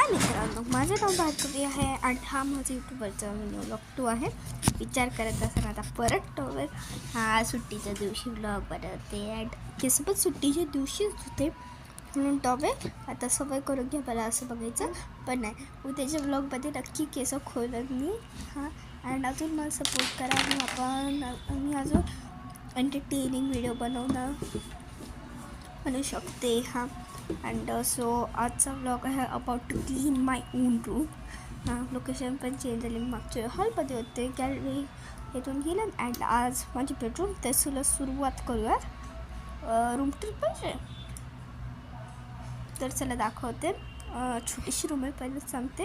हाय मित्रांनो, माझं नाव भार्गवी आहे आणि हा माझा यूट्यूबवरचा व्लॉग 2 आहे. विचार करत असाल आता परत टॉवेल हा सुट्टीच्या दिवशी व्लॉग बनवते अँड केस पण सुट्टीच्या दिवशीच होते म्हणून टॉवेल आता सवय करून घ्या मला असं बघायचं. पण नाही, उद्याच्या व्लॉगमध्ये नक्की केस खोलन मी. हां, अँड अजून मला सपोर्ट करा आणि मी अजून एंटरटेनिंग व्हिडिओ बनवणं म्हणू शकते. हां, अँड सो आजचा व्लॉग आहे about to clean my own room. Location पण चेंज झाली, मागच्या हॉलमध्ये होते गॅलरी इथून गेलं अँड आज माझी बेडरूम त्याला सुरुवात करूयात. रूम ट्रिप पाहिजे तर चला दाखवते. छोटीशी रूम आहे, पहिलं सांगते.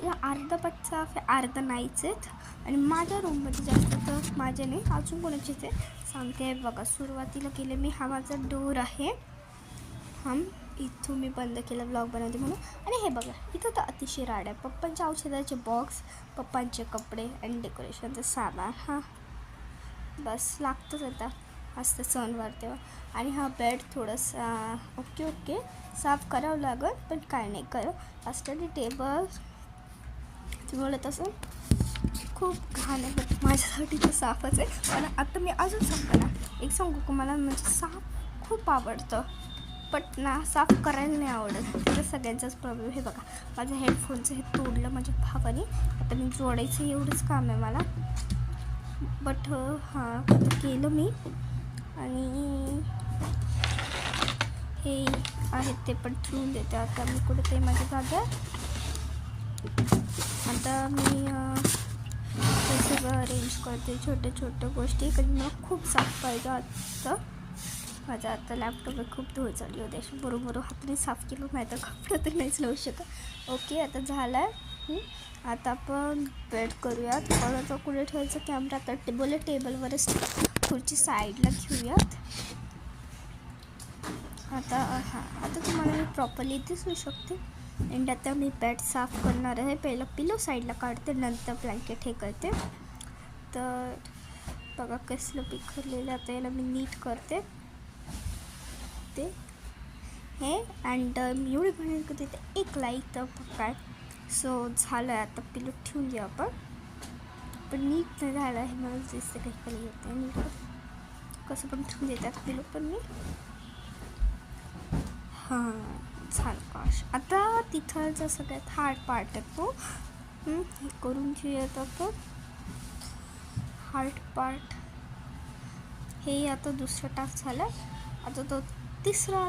या अर्धा पट साफ आहे, अर्धा नाहीच आहेत आणि माझ्या रूममध्ये जास्त तर माझ्या नाही अजून कोणाचीच आहे सांगते. बघा, सुरुवातीला केले मी, हा माझा डोर आहे. इथून मी बंद केलं व्लॉग बनवते म्हणून. आणि हे बघा, इथं तर अतिशय राड आहे. पप्पांच्या औषधाचे बॉक्स, पप्पांचे कपडे आणि डेकोरेशनचं सामान. हां, बस लागतंच आता असतं सणवार तेव्हा. आणि हा बेड थोडंसं ओके साफ करावं लागेल, पण काय नाही करत. स्टडी टेबल तुम्हाला तसं खूप घाण आहे, बट माझ्यासाठी तर साफच आहे. पण आता मी अजून साफ करणार. एक सांगू का, मला म्हणजे साफ खूप आवडतं बट ना साफ करायला नाही आवडत. तर सगळ्यांचाच प्रॉब्लेम. हे बघा, माझं हेडफोनचं हे तोडलं माझ्या भावाने, आता मी जोडायचं एवढंच काम आहे मला. बट हां, केलं मी. आणि हे आहेत ते पण ठेवून देते. आता मी कुठे ते माझ्या जागेत आता मी हे सगळं अरेंज करते, छोट्या गोष्टी. कारण मला खूप साफ पाहिजे आता. माझा आता लॅपटॉप खूप धूळ चालली होती, अशी बरोबर हाताने साफ केलं नाही तर कपडा तर नाहीच लावू शकत. ओके, आता झालं आहे. आता आपण बेड करूयात. परत कुठे ठेवायचं कॅमेरा, तर टेबलवरच खुर्ची साईडला घेऊयात. आता तुम्हाला मी प्रॉपरली दिसू शकते. अँड आता मी बेड साफ करणार आहे. पहिलं पिलो साईडला काढते, नंतर ब्लँकेट हे करते. तर बघा कसलं बिखरलेलं, आता याला मी नीट करते ते हे. अँड मी एवढी म्हणून करते ते एक लाईक तर काय. सो झालं आहे. आता पिलो ठेवून द्या आपण. पण नीट नाही झालं आहे, मला दिसतं काही खाली येते. नीट कसं पण ठेवून देतात पिलो पण मी. हां, झालं काश. आता तिथलचा सगळ्यात हार्ड पार्ट आहे तो. हे करून घेऊयात आपण. हार्ड पार्ट हे आता दुसरा टास्क झाला. आता तो तिसरा